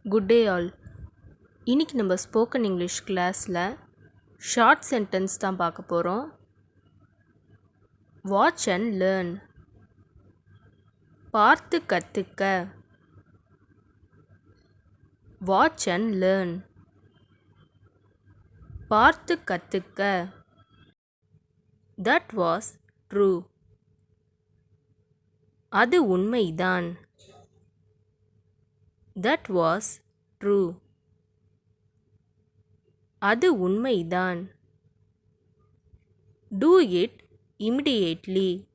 Good day all. இன்னைக்கு நம்ம spoken English கிளாஸில் ஷார்ட் சென்டென்ஸ் தான் பார்க்க போகிறோம். Watch and learn. பார்த்து கற்றுக்க. Watch and learn. பார்த்து கற்றுக்க. That was true. அது உண்மைதான். That was true. அது உண்மைதான். Do it immediately.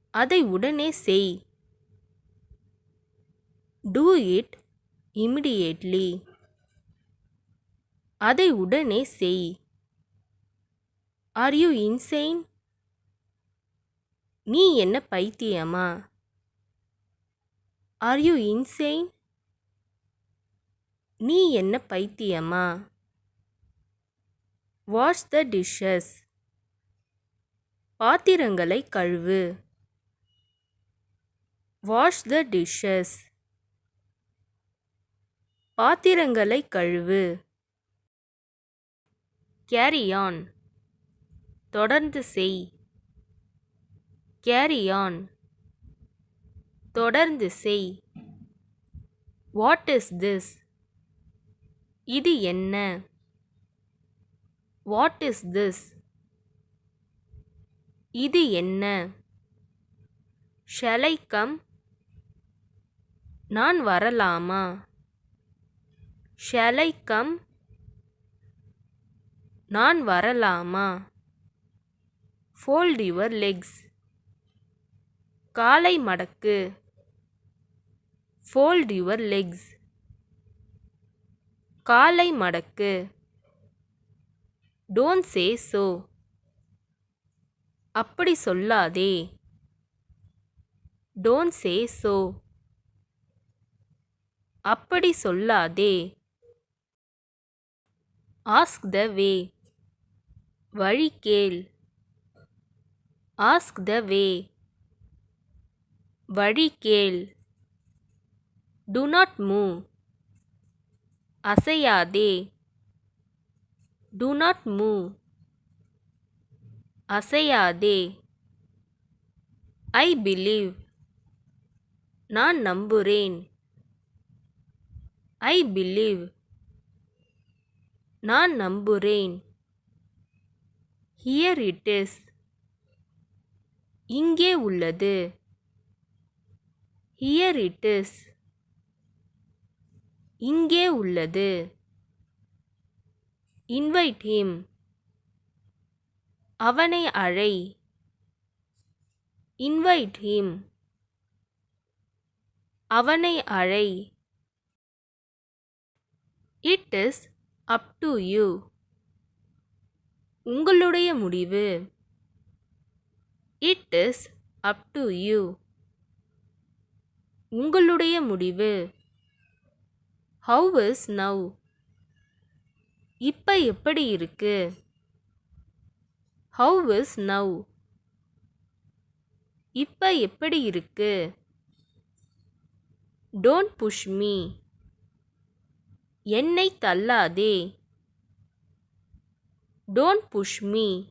அதை உடனே செய். Do it immediately. அதை உடனே செய். Are you insane? நீ என்ன பைத்தியமா? Are you insane? நீ என்ன பைத்தியமா? வாஷ் த டிஷ்ஷஸ். பாத்திரங்களை கழுவு. வாஷ் த டிஷ்ஷஸ். பாத்திரங்களை கழுவு. Carry on. தொடர்ந்து செய். Carry on. தொடர்ந்து செய். What is this? இது என்ன? What is this? இது என்ன? Shall I come? நான் வரலாமா? Shall I come? நான் வரலாமா? Fold your legs. காலை மடக்கு. Fold your legs. காலை மடக்கு. Don't say so. அப்படி சொல்லாதே. Don't say so. அப்படி சொல்லாதே. Ask the way. வழி கேள். Ask the way. வழி கேள். Do not move. அசையாதே. Do not move. அசையாதே. I believe. நான் நம்புறேன். I believe. நான் நம்புறேன். Here it is. இங்கே உள்ளது. Here it is. இங்கே உள்ளது. Invite him. அவனை அழை. Invite him. அவனை அழை. It is up to you. உங்களுடைய முடிவு. It is up to you. உங்களுடைய முடிவு. How is now? இப்ப எப்படி இருக்கு? How is now? இப்ப எப்படி இருக்கு? Don't push me. என்னை தள்ளாதே. Don't push me.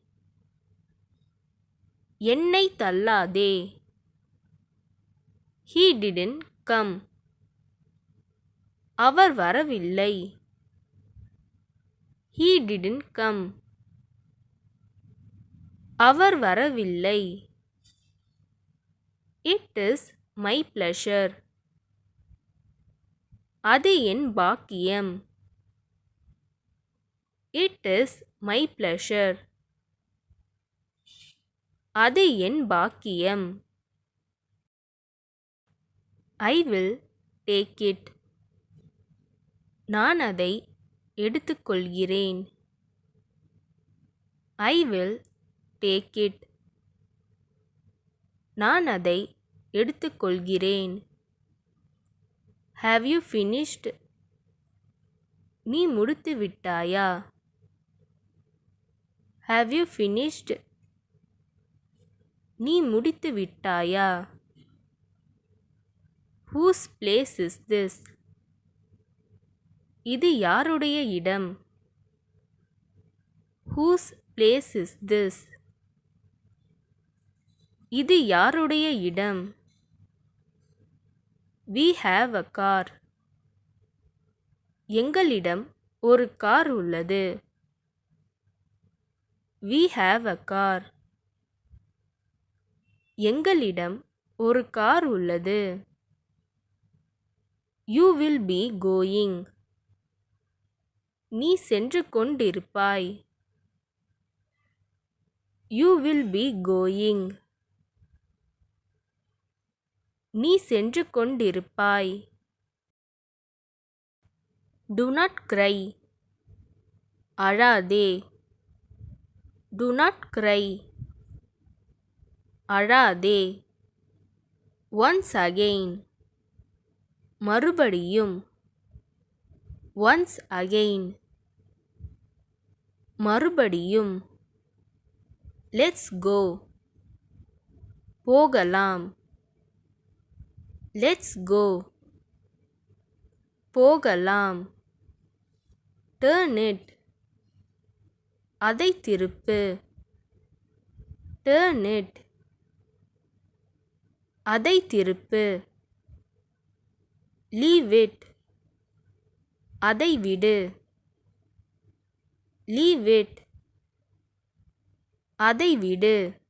என்னை தள்ளாதே. He didn't come. அவர் வரவில்லை. He didn't come. அவர் வரவில்லை. It is my pleasure. அது என் பாக்கியம். It is my pleasure. அது என் பாக்கியம். I will take it. நான் அதை எடுத்துக்கொள்கிறேன். I will take it. நான் அதை எடுத்துக்கொள்கிறேன். Have you finished? நீ முடித்து விட்டாயா? Have you finished? நீ முடித்து விட்டாயா? Whose place is this? இது யாருடைய இடம்? Whose place is this? இது யாருடைய இடம்? We have a car. எங்களிடம் ஒரு கார் உள்ளது. We have a car. எங்களிடம் ஒரு கார் உள்ளது. You will be going. நீ சென்று கொண்டிருப்பாய். You will be going. நீ சென்று கொண்டிருப்பாய். Do not cry. அழாதே. Do not cry. அழாதே. Once again. மறுபடியும். Once again. மறுபடியும். Let's go. போகலாம். Let's go. போகலாம். Turn it. அதை திருப்பு. Turn it. அதை திருப்பு. Leave it. அதை விடு. Leave it. அதை விடு.